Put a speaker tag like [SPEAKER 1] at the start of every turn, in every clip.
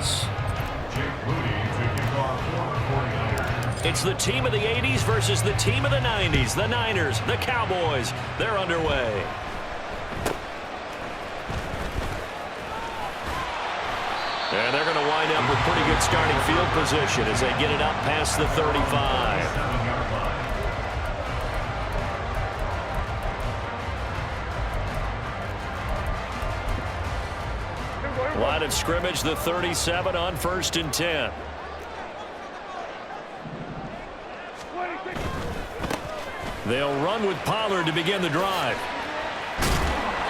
[SPEAKER 1] is. It's the team of the 80s versus the team of the 90s. The Niners, the Cowboys, they're underway. And they're going to wind up with pretty good starting field position as they get it up past the 35. Line of scrimmage, the 37 on 1st and 10. They'll run with Pollard to begin the drive.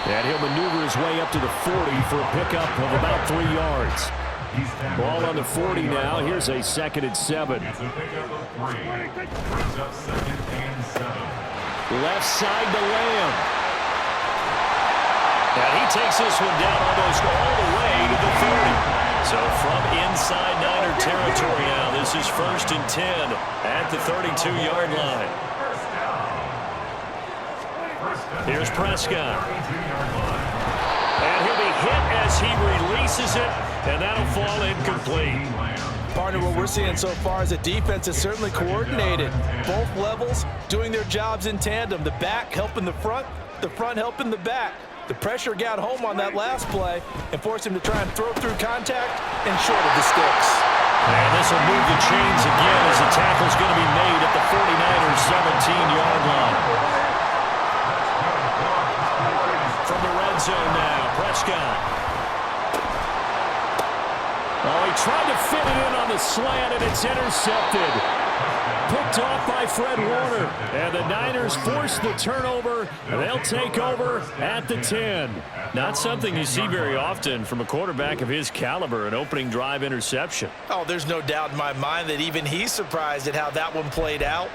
[SPEAKER 1] And he'll maneuver his way up to the 40 for a pickup of about 3 yards. Ball on the 40 now. Here's a 2nd and 7. Left side to Lamb. And he takes this one down almost all the way to the 30. So from inside Niner territory now, this is 1st and 10 at the 32-yard line. Here's Prescott. And he'll be hit as he releases it, and that'll fall incomplete.
[SPEAKER 2] Partner, what we're seeing so far is the defense is certainly coordinated. Both levels doing their jobs in tandem. The back helping the front helping the back. The pressure got home on that last play and forced him to try and throw through contact and short of the sticks.
[SPEAKER 1] And this will move the chains again as the tackle's going to be made at the 49ers' 17-yard line. From the red zone now, Prescott. Oh, he tried to fit it in on the slant, and it's intercepted. Picked off by Fred Warner. And the Niners force the turnover. They'll take over at the 10. Not something you see very often from a quarterback of his caliber, an opening drive interception.
[SPEAKER 2] Oh, there's no doubt in my mind that even he's surprised at how that one played out.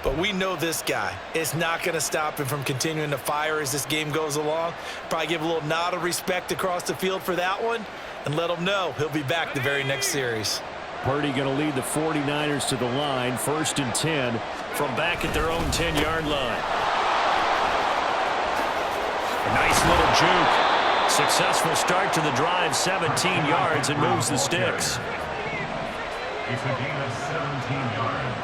[SPEAKER 2] But we know this guy. It's not going to stop him from continuing to fire as this game goes along. Probably give a little nod of respect across the field for that one and let him know he'll be back the very next series.
[SPEAKER 1] Purdy going to lead the 49ers to the line, 1st and 10 from back at their own 10-yard line. A nice little juke. Successful start to the drive, 17 yards, and moves the sticks.
[SPEAKER 3] It's a gain of 17 yards.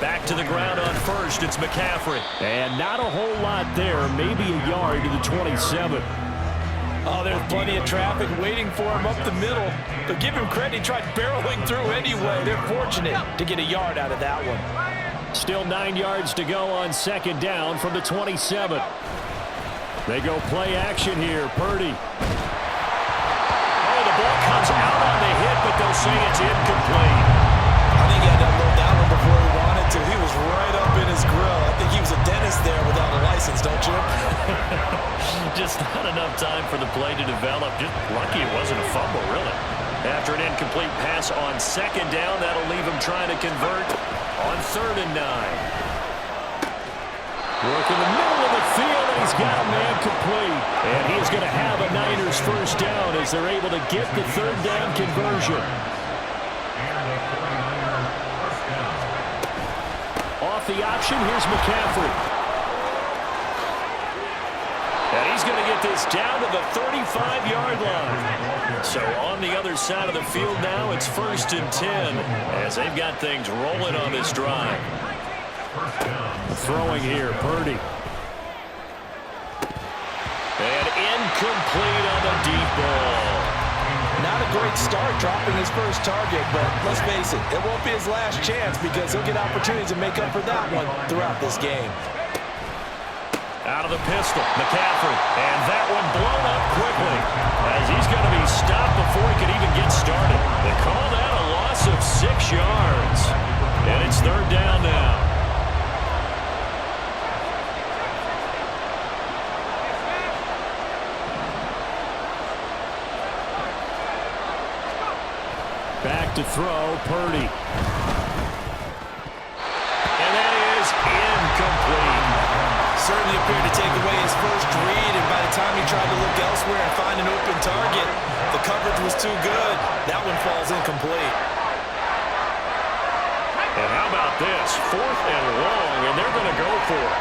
[SPEAKER 1] Back to the ground on 1st, it's McCaffrey. And not a whole lot there, maybe a yard to the 27.
[SPEAKER 2] Oh, there's plenty of traffic waiting for him up the middle. But give him credit, he tried barreling through anyway. They're fortunate to get a yard out of that one.
[SPEAKER 1] Still 9 yards to go on 2nd down from the 27. They go play action here, Purdy. Oh, the ball comes out on the hit, but they'll say it's incomplete.
[SPEAKER 2] I think he had to unload that one before he wanted to. He was right up in his grill. I think he was a dentist there without a license, don't you?
[SPEAKER 1] Just not enough time for the play to develop. Just lucky it wasn't a fumble, really. After an incomplete pass on 2nd down, that'll leave him trying to convert on 3rd and 9. Work in the middle of the field, and he's got a man complete. And he's going to have a Niners 1st down as they're able to get the 3rd down conversion. Off the option, here's McCaffrey. And he's going to get this down to the 35-yard line. So on the other side of the field now, it's 1st and 10 as they've got things rolling on this drive. Throwing here, Purdy. And incomplete on the deep ball.
[SPEAKER 2] Not a great start dropping his first target, but let's face it, it won't be his last chance because he'll get opportunities to make up for that one throughout this game.
[SPEAKER 1] Out of the pistol, McCaffrey, and that one blown up quickly as he's going to be stopped before he can even get started. They call that a loss of 6 yards, and it's 3rd down now. Back to throw, Purdy. And that is incomplete.
[SPEAKER 2] Certainly appeared to take away his first read, and by the time he tried to look elsewhere and find an open target, the coverage was too good. That one falls incomplete.
[SPEAKER 1] And how about this? 4th and long, and they're going to go for it.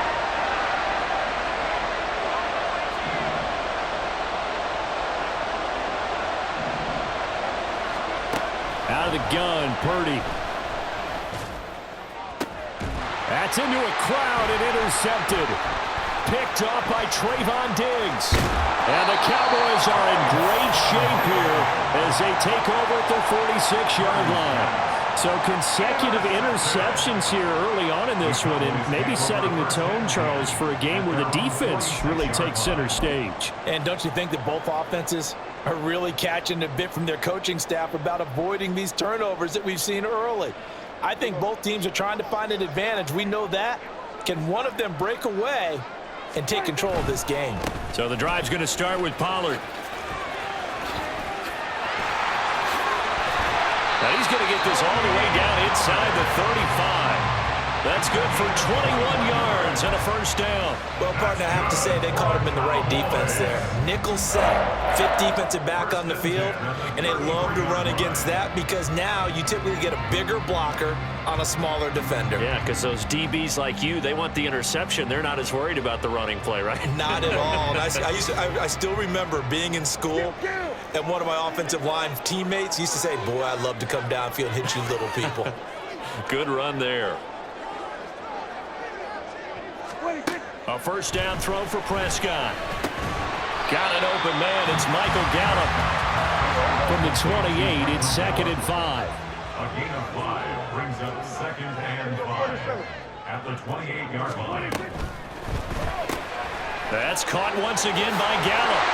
[SPEAKER 1] out of the gun, Purdy. That's into a crowd and intercepted. Picked off by Trayvon Diggs. And the Cowboys are in great shape here as they take over at their 46-yard line. So consecutive interceptions here early on in this one, and maybe setting the tone, Charles, for a game where the defense really takes center stage.
[SPEAKER 2] And don't you think that both offenses are really catching a bit from their coaching staff about avoiding these turnovers that we've seen early? I think both teams are trying to find an advantage. We know that. Can one of them break away and take control of this game?
[SPEAKER 1] So the drive's going to start with Pollard. Now he's going to get this all the way down inside the 35. That's good for 21 yards and a first down.
[SPEAKER 2] Well, partner, I have to say they caught him in the right defense there. Nickel set, fifth defensive back on the field, and they love to run against that because now you typically get a bigger blocker on a smaller defender.
[SPEAKER 4] Yeah, because those DBs like you, they want the interception. They're not as worried about the running play, right?
[SPEAKER 2] Not at all. And I still remember being in school, and one of my offensive line teammates used to say, boy, I'd love to come downfield and hit you little people.
[SPEAKER 4] Good run there.
[SPEAKER 1] A first down throw for Prescott. Got an open man. It's Michael Gallup. From the 28, it's 2nd and 5.
[SPEAKER 3] A gain of 5 brings up 2nd and 5 at the 28-yard line.
[SPEAKER 1] That's caught once again by Gallup.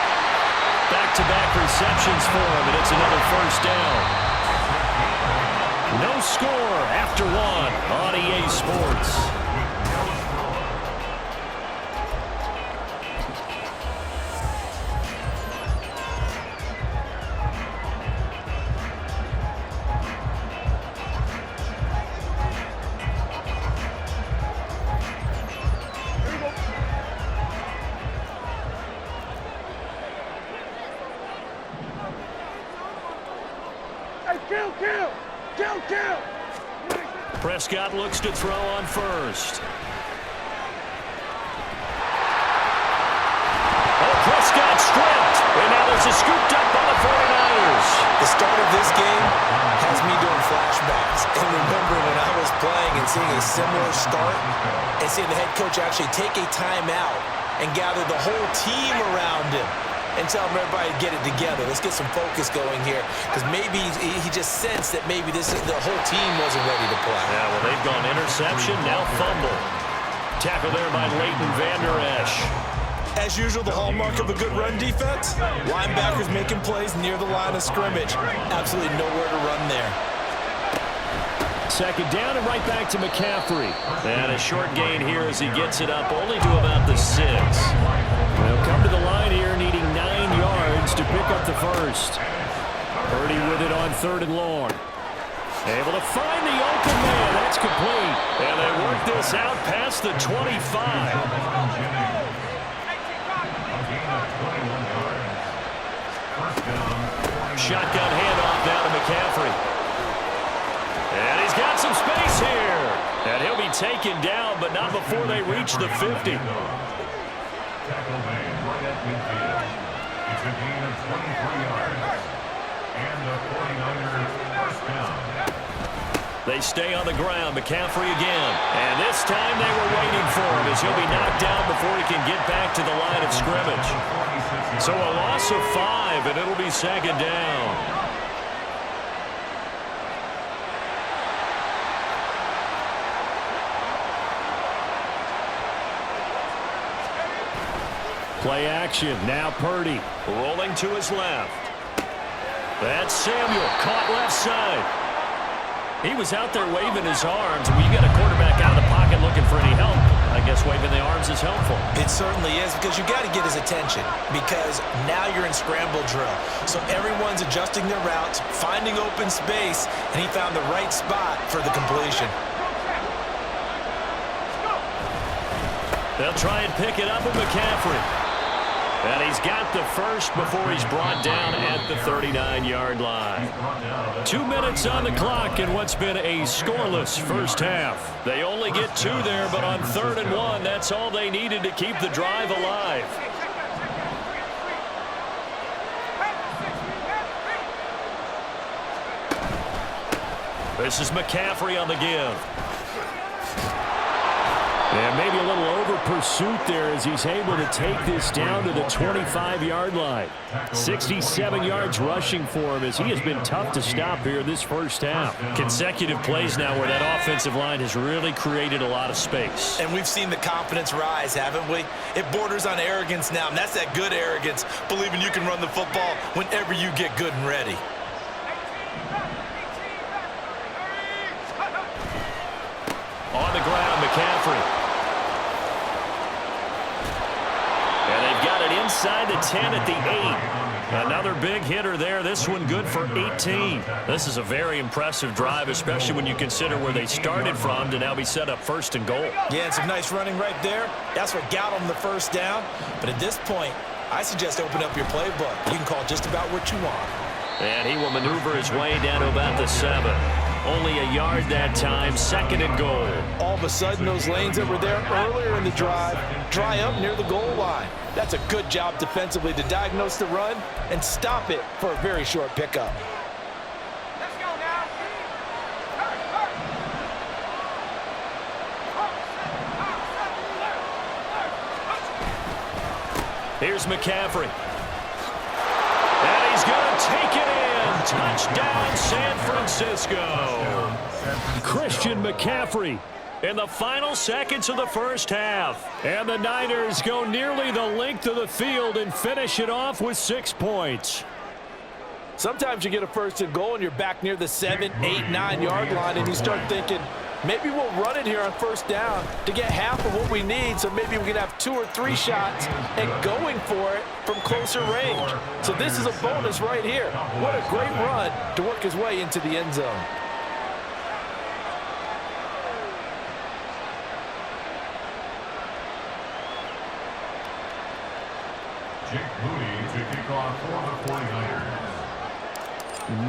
[SPEAKER 1] Back-to-back receptions for him, and it's another first down. No score after one on EA Sports. Prescott looks to throw on first. Oh, Prescott stripped. And now there's a scooped up by the 49ers.
[SPEAKER 2] The start of this game has me doing flashbacks and remembering when I was playing and seeing a similar start and seeing the head coach actually take a timeout and gather the whole team around him and tell everybody to get it together. Let's get some focus going here because maybe he just sensed that maybe the whole team wasn't ready to play.
[SPEAKER 1] Yeah, well, they've gone interception, now fumble. Tackle there by Leighton Vander Esch.
[SPEAKER 2] As usual, the hallmark of a good run defense, linebackers making plays near the line of scrimmage. Absolutely nowhere to run there.
[SPEAKER 1] Second down and right back to McCaffrey. And a short gain here as he gets it up only to about the 6. They'll come to the line here needing 9 yards to pick up the first. Purdy with it on 3rd and long. Able to find the open man. That's complete. And they work this out past the 25. Shotgun handoff down to McCaffrey. And he's got some space here. And he'll be taken down, but not before they reach the 50.
[SPEAKER 3] Tackle made right at midfield. It's a gain of 23 yards. And the 49ers first down.
[SPEAKER 1] They stay on the ground. McCaffrey again. And this time they were waiting for him as he'll be knocked down before he can get back to the line of scrimmage. So a loss of 5, and it'll be 2nd down. Play action. Now Purdy rolling to his left. That's Samuel. Caught left side. He was out there waving his arms. When you got a quarterback out of the pocket looking for any help, I guess waving the arms is helpful.
[SPEAKER 2] It certainly is because you got to get his attention because now you're in scramble drill. So everyone's adjusting their routes, finding open space, and he found the right spot for the completion.
[SPEAKER 1] They'll try and pick it up with McCaffrey. And he's got the first before he's brought down at the 39-yard line. 2 minutes on the clock in what's been a scoreless first half. They only get 2 there, but on 3rd and 1, that's all they needed to keep the drive alive. This is McCaffrey on the give. And maybe a little over pursuit there as he's able to take this down to the 25-yard line. 67 yards rushing for him as he has been tough to stop here this first half. Consecutive plays now where that offensive line has really created a lot of space.
[SPEAKER 2] And we've seen the confidence rise, haven't we? It borders on arrogance now, and that's that good arrogance, believing you can run the football whenever you get good and ready.
[SPEAKER 1] On the ground, McCaffrey. And they've got it inside the 10 at the 8. Another big hitter there. This one good for 18. This is a very impressive drive, especially when you consider where they started from to now be set up first and goal.
[SPEAKER 2] Yeah, and some nice running right there. That's what got them the first down. But at this point, I suggest open up your playbook. You can call just about what you want.
[SPEAKER 1] And he will maneuver his way down to about the 7. Only a yard that time, second and goal.
[SPEAKER 2] All of a sudden, those lanes that were there earlier in the drive dry up near the goal line. That's a good job defensively to diagnose the run and stop it for a very short pickup.
[SPEAKER 5] Let's go now.
[SPEAKER 1] Here's McCaffrey. And he's going to take it in. Touchdown, San Francisco. Christian McCaffrey in the final seconds of the first half. And the Niners go nearly the length of the field and finish it off with 6 points.
[SPEAKER 2] Sometimes you get a first and goal and you're back near the 7, 8, 9 yard line and you start thinking, maybe we'll run it here on first down to get half of what we need, so maybe we can have 2 or 3 shots and going for it from closer range. So this is a bonus right here. What a great run to work his way into the end zone.
[SPEAKER 3] Jake Moody to kick off for the 49ers.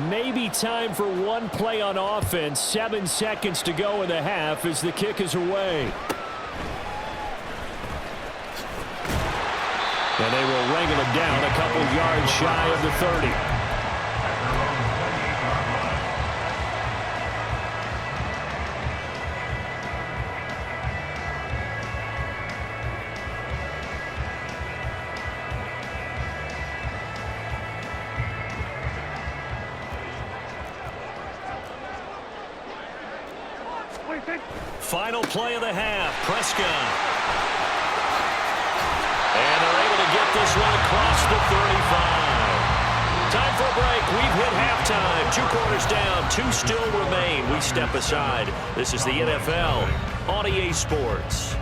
[SPEAKER 1] Maybe time for one play on offense. 7 seconds to go in the half as the kick is away. And they will wrangle him down a couple yards shy of the 30. Final play of the half, Prescott. And they're able to get this one across the 35. Time for a break. We've hit halftime. 2 quarters down, 2 still remain. We step aside. This is the NFL on EA Sports.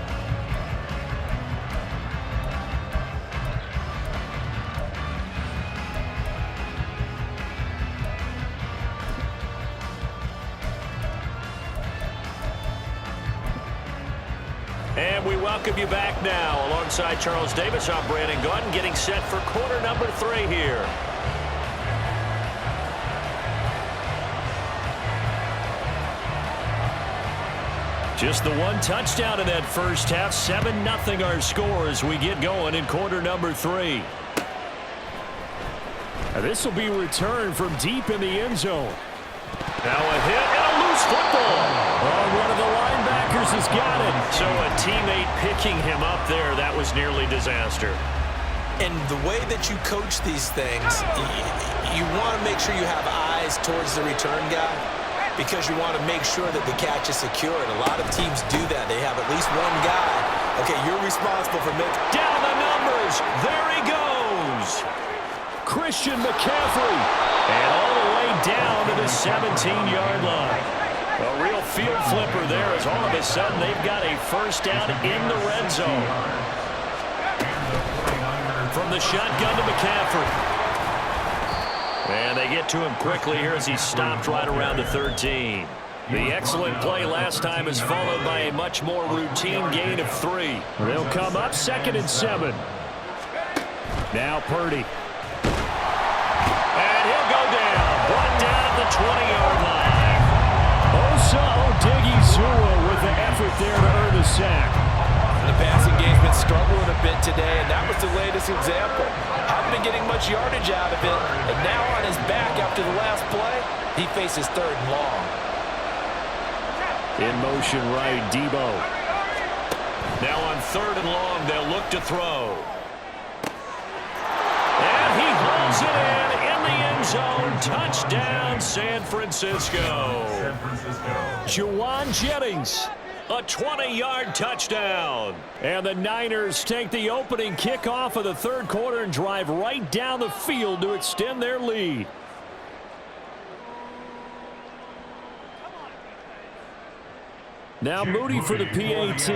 [SPEAKER 1] And we welcome you back now. Alongside Charles Davis, I'm Brandon Gunn, getting set for quarter number 3 here. Just the 1 touchdown in that first half. 7-0 our score as we get going in quarter number 3. This will be returned from deep in the end zone. Now a hit and a loose football. Oh, one of the linebackers has got it. So a teammate picking him up there, that was nearly disaster.
[SPEAKER 2] And the way that you coach these things, you want to make sure you have eyes towards the return guy because you want to make sure that the catch is secure. And a lot of teams do that. They have at least one guy. Okay, you're responsible for making...
[SPEAKER 1] Down the numbers. There he goes. Christian McCaffrey. And all the way down to the 17-yard line. A real field flipper there as all of a sudden they've got a first down in the red zone. From the shotgun to McCaffrey. And they get to him quickly here as he stopped right around the 13. The excellent play last time is followed by a much more routine gain of 3. They'll come up 2nd and 7. Now Purdy. And he'll go down. Brought down at the 20-yard line. Osa Odighizuwa with the effort there to earn the sack.
[SPEAKER 2] The passing game's been struggling a bit today, and that was the latest example. Haven't been getting much yardage out of it, and now on his back after the last play, he faces 3rd and long.
[SPEAKER 1] In motion right, Debo.
[SPEAKER 4] Now on 3rd and long, they'll look to throw. And he hauls it in the end zone. Touchdown, San Francisco.
[SPEAKER 1] Juwan Jennings.
[SPEAKER 4] A 20-yard touchdown.
[SPEAKER 1] And the Niners take the opening kickoff of the 3rd quarter and drive right down the field to extend their lead. Now Moody for the PAT.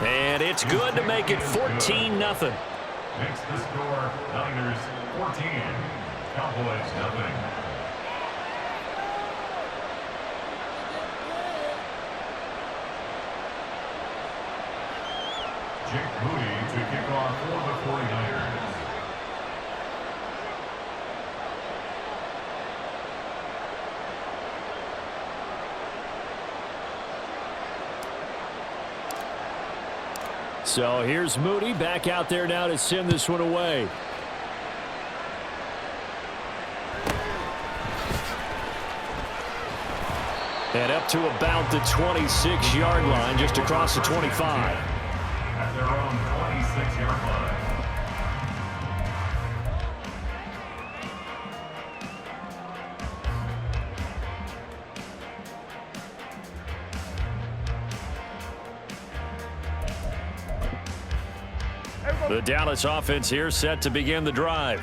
[SPEAKER 4] And it's good to make it 14-0.
[SPEAKER 3] Makes the score Niners 14, Cowboys 0. Jake Moody to kick off for the 49ers.
[SPEAKER 1] So here's Moody back out there now to send this one away. And up to about the 26-yard line, just across the 25.
[SPEAKER 3] At their own 26-yard line.
[SPEAKER 1] The Dallas offense here set to begin the drive.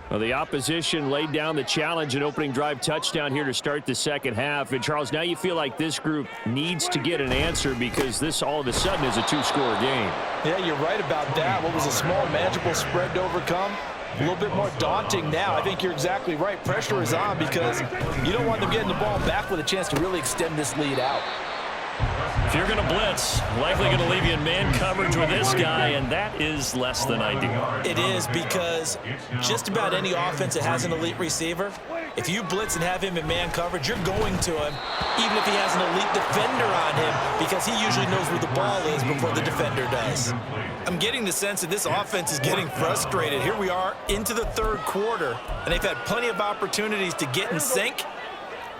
[SPEAKER 1] Well, the opposition laid down the challenge and opening drive touchdown here to start the second half. And, Charles, now you feel like this group needs to get an answer because this all of a sudden is a 2-score game.
[SPEAKER 2] Yeah, you're right about that. What was a small, manageable spread to overcome? A little bit more daunting now. I think you're exactly right. Pressure is on because you don't want them getting the ball back with a chance to really extend this lead out.
[SPEAKER 4] If you're going to blitz, likely going to leave you in man coverage with this guy, and that is less than ideal.
[SPEAKER 2] It is because just about any offense that has an elite receiver, if you blitz and have him in man coverage, you're going to him, even if he has an elite defender on him, because he usually knows where the ball is before the defender does. I'm getting the sense that this offense is getting frustrated. Here we are into the 3rd quarter, and they've had plenty of opportunities to get in sync.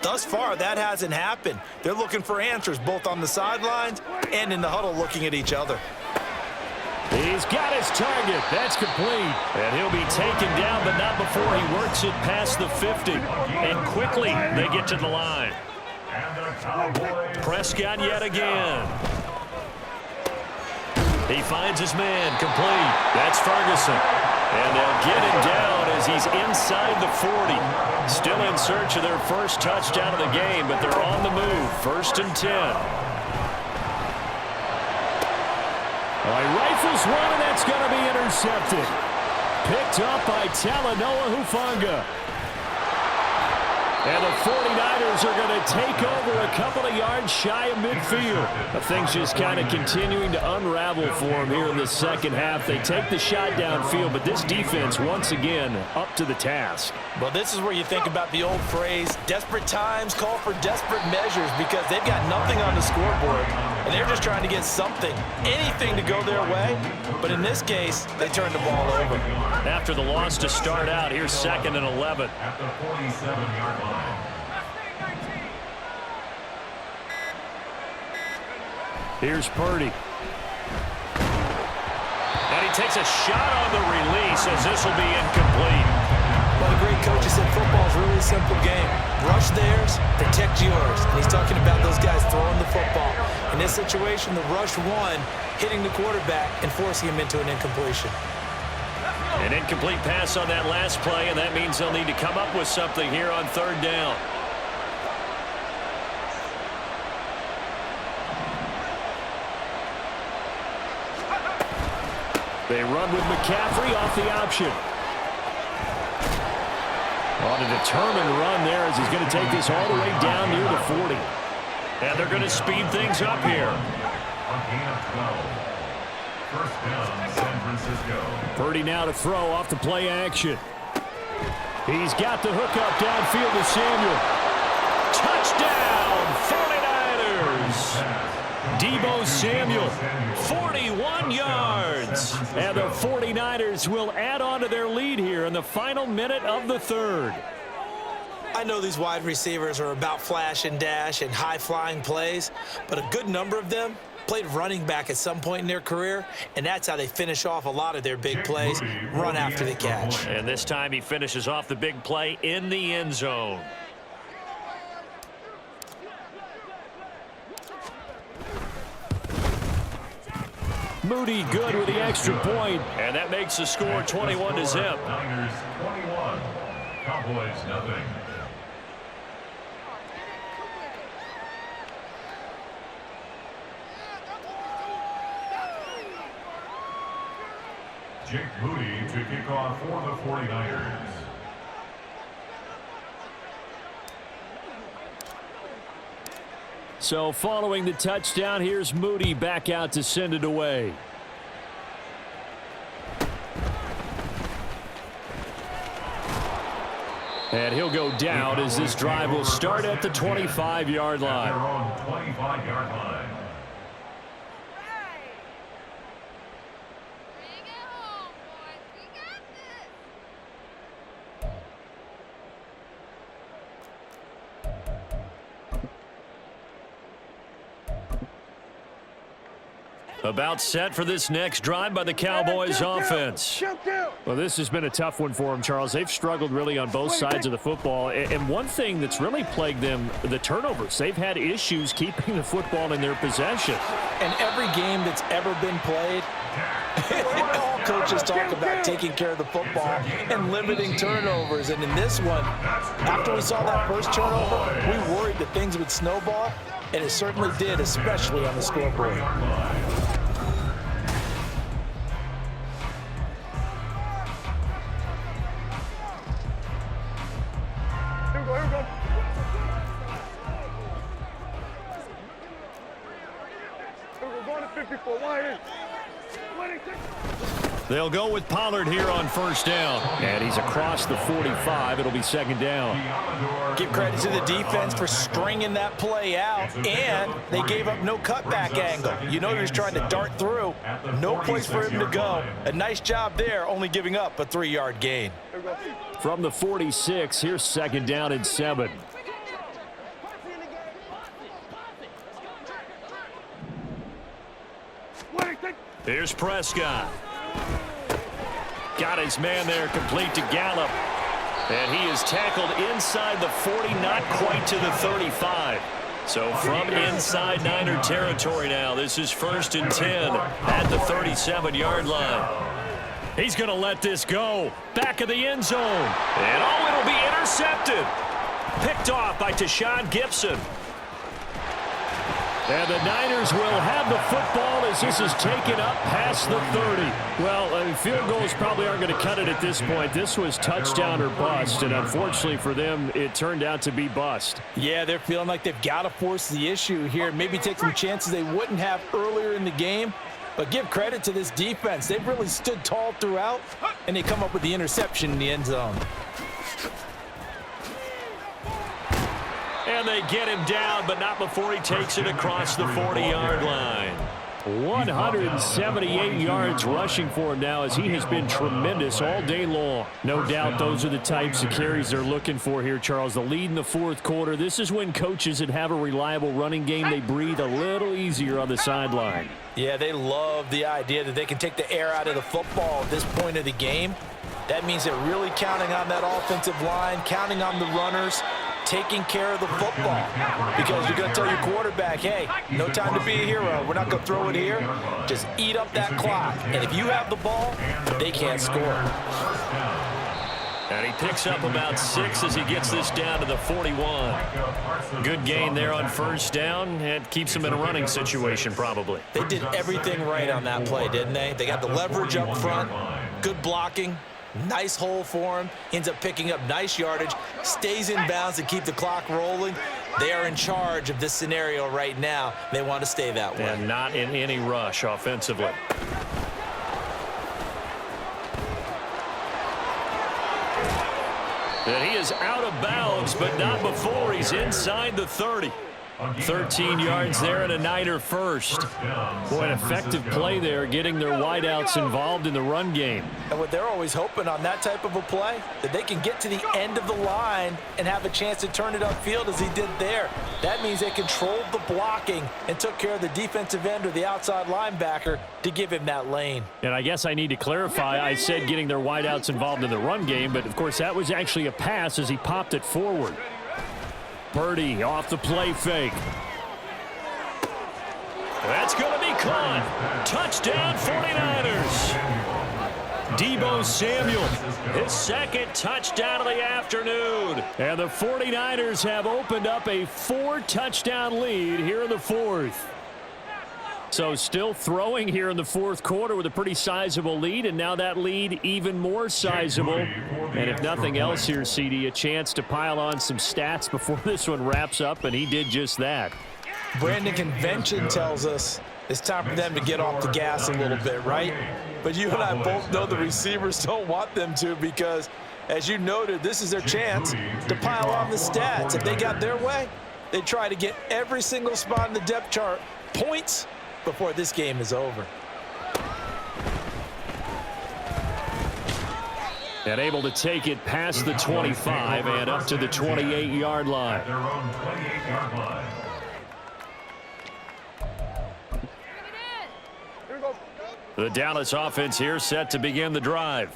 [SPEAKER 2] Thus far, that hasn't happened. They're looking for answers both on the sidelines and in the huddle looking at each other.
[SPEAKER 1] He's got his target. That's complete. And he'll be taken down, but not before he works it past the 50.
[SPEAKER 4] And quickly, they get to the line. Prescott yet again. He finds his man, complete. That's Ferguson. And they'll get him down as he's inside the 40. Still in search of their first touchdown of the game, but they're on the move. 1st and 10.
[SPEAKER 1] Well, he rifles one, and that's going to be intercepted. Picked up by Talanoa Hufanga. And the 49ers are going to take over a couple of yards shy of midfield. Things just kind of continuing to unravel for them here in the second half. They take the shot downfield, but this defense, once again, up to the task.
[SPEAKER 2] Well, this is where you think about the old phrase, desperate times call for desperate measures, because they've got nothing on the scoreboard, and they're just trying to get something, anything to go their way. But in this case, they turned the ball over.
[SPEAKER 4] After the loss to start out, here's 2nd and 11.
[SPEAKER 3] At the 47-yard line.
[SPEAKER 1] Here's Purdy.
[SPEAKER 4] And he takes a shot on the release as this will be incomplete.
[SPEAKER 2] Well, the great coach has said football is a really simple game. Rush theirs, protect yours. And he's talking about those guys throwing the football. In this situation, the rush one, hitting the quarterback and forcing him into an incompletion.
[SPEAKER 4] An incomplete pass on that last play, and that means they'll need to come up with something here on 3rd down.
[SPEAKER 1] They run with McCaffrey off the option. On a determined run there as he's going to take this all the way down near the 40.
[SPEAKER 4] And they're going to speed things up here.
[SPEAKER 3] A gain of 12. 1st down, San Francisco.
[SPEAKER 1] Purdy now to throw off the play action. He's got the hook up downfield to Samuel.
[SPEAKER 4] Touchdown, 49ers.
[SPEAKER 1] Debo Samuel.
[SPEAKER 4] 41 yards.
[SPEAKER 1] And the 49ers will add on to their lead here in the final minute of the 3rd.
[SPEAKER 2] I know these wide receivers are about flash and dash and high-flying plays, but a good number of them played running back at some point in their career, and that's how they finish off a lot of their big plays, run after the catch.
[SPEAKER 4] And this time he finishes off the big play in the end zone.
[SPEAKER 1] Moody good with the extra point.
[SPEAKER 4] And that makes the score 21-0.
[SPEAKER 3] Niners 21, Cowboys nothing. Jake Moody to kick off for the 49ers.
[SPEAKER 1] So following the touchdown, here's Moody back out to send it away. And he'll go down as this drive will start at the 25-yard line.
[SPEAKER 3] They're on 25-yard line.
[SPEAKER 1] About set for this next drive by the Cowboys offense. Well, this has been a tough one for them, Charles. They've struggled really on both sides of the football. And one thing that's really plagued them, the turnovers. They've had issues keeping the football in their possession.
[SPEAKER 2] And every game that's ever been played, all coaches talk about taking care of the football and limiting turnovers. And in this one, after we saw that first turnover, we worried that things would snowball, and it certainly did, especially on the scoreboard.
[SPEAKER 1] They'll go with Pollard here on first down. And he's across the 45. It'll be second down.
[SPEAKER 2] Give credit to the defense for stringing that play out, and they gave up no cutback angle. You know he was trying to dart through. No place for him to go. A nice job there, only giving up a 3-yard gain.
[SPEAKER 1] From the 46, here's second down and 7.
[SPEAKER 4] Here's Prescott. Got his man there, complete to Gallup. And he is tackled inside the 40, not quite to the 35. So from inside Niner territory now, this is 1st and 10 at the 37-yard line. He's going to let this go. Back of the end zone. And oh, it'll be intercepted. Picked off by Tashawn Gibson.
[SPEAKER 1] And the Niners will have the football as this is taken up past the 30. Well, field goals probably aren't going to cut it at this point. This was touchdown or bust, and unfortunately for them, it turned out to be bust.
[SPEAKER 2] Yeah, they're feeling like they've got to force the issue here, maybe take some chances they wouldn't have earlier in the game. But give credit to this defense. They've really stood tall throughout, and they come up with the interception in the end zone.
[SPEAKER 4] And they get him down, but not before he takes it across the 40-yard line.
[SPEAKER 1] 178 yards rushing for him now as he has been tremendous all day long. No doubt those are the types of carries they're looking for here, Charles. The lead in the fourth quarter. This is when coaches that have a reliable running game, they breathe a little easier on the sideline.
[SPEAKER 2] Yeah, they love the idea that they can take the air out of the football at this point of the game. That means they're really counting on that offensive line, counting on the runners, taking care of the football. Because you're going to tell your quarterback, hey, no time to be a hero. We're not going to throw it here. Just eat up that clock. And if you have the ball, they can't score.
[SPEAKER 4] And he picks up about 6 as he gets this down to the 41. Good gain there on first down. It keeps him in a running situation probably.
[SPEAKER 2] They did everything right on that play, didn't they? They got the leverage up front, good blocking. Nice hole for him. Ends up picking up nice yardage. Stays in bounds to keep the clock rolling. They are in charge of this scenario right now. They want to stay that way.
[SPEAKER 4] And not in any rush offensively. And he is out of bounds, but not before he's inside the 30. 13 yards there and a Niner first. Boy, an effective play there, getting their wideouts involved in the run game.
[SPEAKER 2] And what they're always hoping on that type of a play, that they can get to the end of the line and have a chance to turn it upfield as he did there. That means they controlled the blocking and took care of the defensive end or the outside linebacker to give him that lane.
[SPEAKER 1] And I guess I need to clarify, I said getting their wideouts involved in the run game, but of course that was actually a pass as he popped it forward. Purdy off the play fake.
[SPEAKER 4] That's going to be caught. Touchdown 49ers. Deebo Samuel, his second touchdown of the afternoon.
[SPEAKER 1] And the 49ers have opened up a 4-touchdown lead here in the fourth. So still throwing here in the fourth quarter with a pretty sizable lead, and now that lead even more sizable. And if nothing else here, CD, a chance to pile on some stats before this one wraps up, and he did just that.
[SPEAKER 2] Brandon, convention tells us it's time for them to get off the gas a little bit, right? But you and I both know the receivers don't want them to because, as you noted, this is their chance to pile on the stats. If they got their way, they try to get every single spot in the depth chart points before this game is over.
[SPEAKER 1] And able to take it past the 25 and up to the 28-yard line.
[SPEAKER 3] Their own 28-yard line.
[SPEAKER 1] The Dallas offense here set to begin the drive.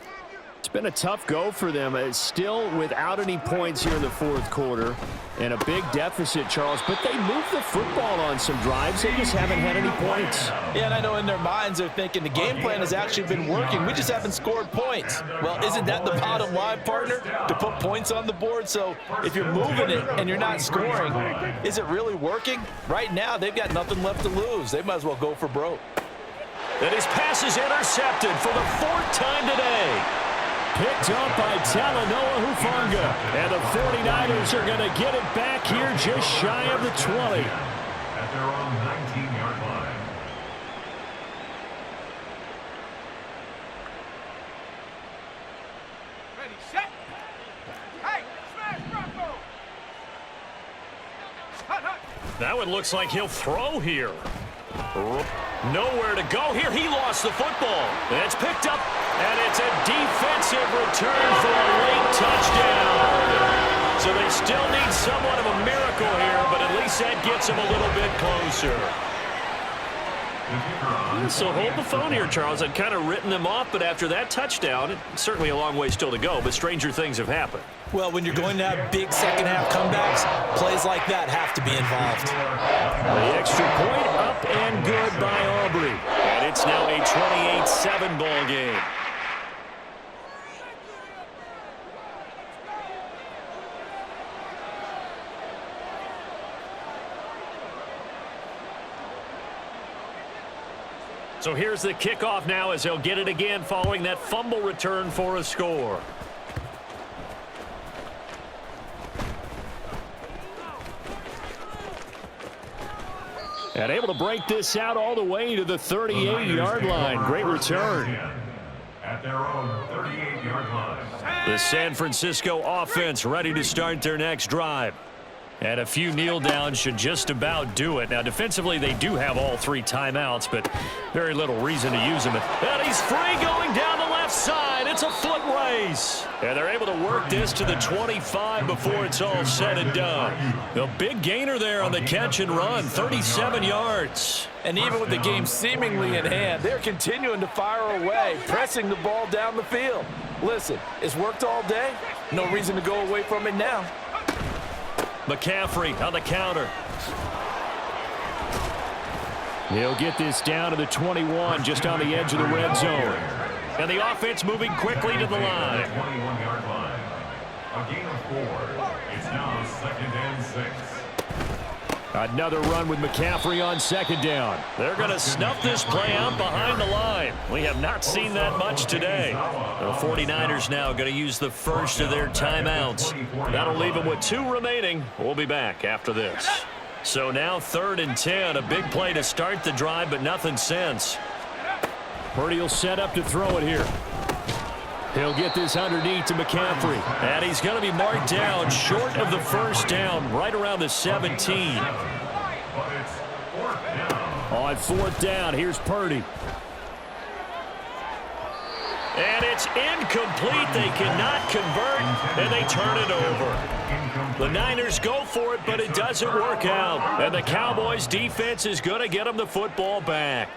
[SPEAKER 1] It's been a tough go for them. It's still without any points here in the fourth quarter and a big deficit, Charles, but they moved the football on some drives. They just haven't had any points.
[SPEAKER 2] Yeah, and I know in their minds they're thinking the game plan has actually been working. We just haven't scored points. Well, isn't that the bottom line, partner? To put points on the board. So if you're moving it and you're not scoring, is it really working? Right now, they've got nothing left to lose. They might as well go for broke.
[SPEAKER 4] And his pass is intercepted for the fourth time today.
[SPEAKER 1] Picked up by Talanoa Hufanga. And the 49ers are going to get it back here just shy of the 20.
[SPEAKER 3] At their own 19-yard line.
[SPEAKER 5] Ready, set. Hey, smash, Rocco. Hut, hut.
[SPEAKER 4] That one looks like he'll throw here. Nowhere to go here. He lost the football. And it's picked up, and it's a defensive return for a late touchdown. So they still need somewhat of a miracle here, but at least that gets them a little bit closer. So hold the phone here, Charles. I'd kind of written them off, but after that touchdown, it's certainly a long way still to go, but stranger things have happened.
[SPEAKER 2] Well, when you're going to have big second-half comebacks, plays like that have to be involved.
[SPEAKER 1] The extra point up and good by Aubrey.
[SPEAKER 4] And it's now a 28-7 ball game. So here's the kickoff now as they'll get it again following that fumble return for a score.
[SPEAKER 1] And able to break this out all the way to the 38-yard line. Great return.
[SPEAKER 3] At their own 38-yard line.
[SPEAKER 4] The San Francisco offense ready to start their next drive. And a few kneel downs should just about do it. Now, defensively, they do have all three timeouts, but very little reason to use them. And he's free going down the left side. It's a foot race. And they're able to work this to the 25 before it's all said and done. The big gainer there on the catch and run, 37 yards.
[SPEAKER 2] And even with the game seemingly in hand, they're continuing to fire away, pressing the ball down the field. Listen, it's worked all day. No reason to go away from it now.
[SPEAKER 4] McCaffrey on the counter.
[SPEAKER 1] He'll get this down to the 21, just on the edge of the red zone.
[SPEAKER 4] And the offense moving quickly to the line.
[SPEAKER 3] 21-yard line. A gain of 4. It's now 2nd and 6.
[SPEAKER 1] Another run with McCaffrey on second down.
[SPEAKER 4] They're going to snuff this play out behind the line. We have not seen that much today. The 49ers now going to use the first of their timeouts. That'll leave them with 2 remaining. We'll be back after this. So now 3rd and 10. A big play to start the drive, but nothing since.
[SPEAKER 1] Purdy will set up to throw it here. He'll get this underneath to McCaffrey.
[SPEAKER 4] And he's going to be marked down short of the first down, right around the 17.
[SPEAKER 1] On fourth down, here's Purdy.
[SPEAKER 4] And it's incomplete. They cannot convert, and they turn it over. The Niners go for it, but it doesn't work out. And the Cowboys' defense is going to get them the football back.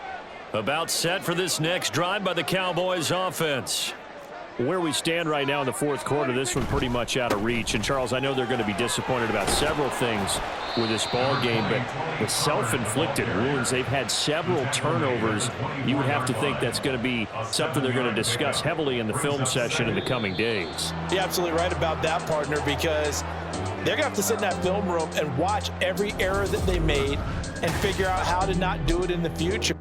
[SPEAKER 4] About set for this next drive by the Cowboys' offense.
[SPEAKER 1] Where we stand right now in the fourth quarter, this one pretty much out of reach. And, Charles, I know they're going to be disappointed about several things with this ball game, but the self-inflicted wounds, they've had several turnovers. You would have to think that's going to be something they're going to discuss heavily in the film session in the coming days.
[SPEAKER 2] You're absolutely right about that, partner, because they're going to have to sit in that film room and watch every error that they made and figure out how to not do it in the future.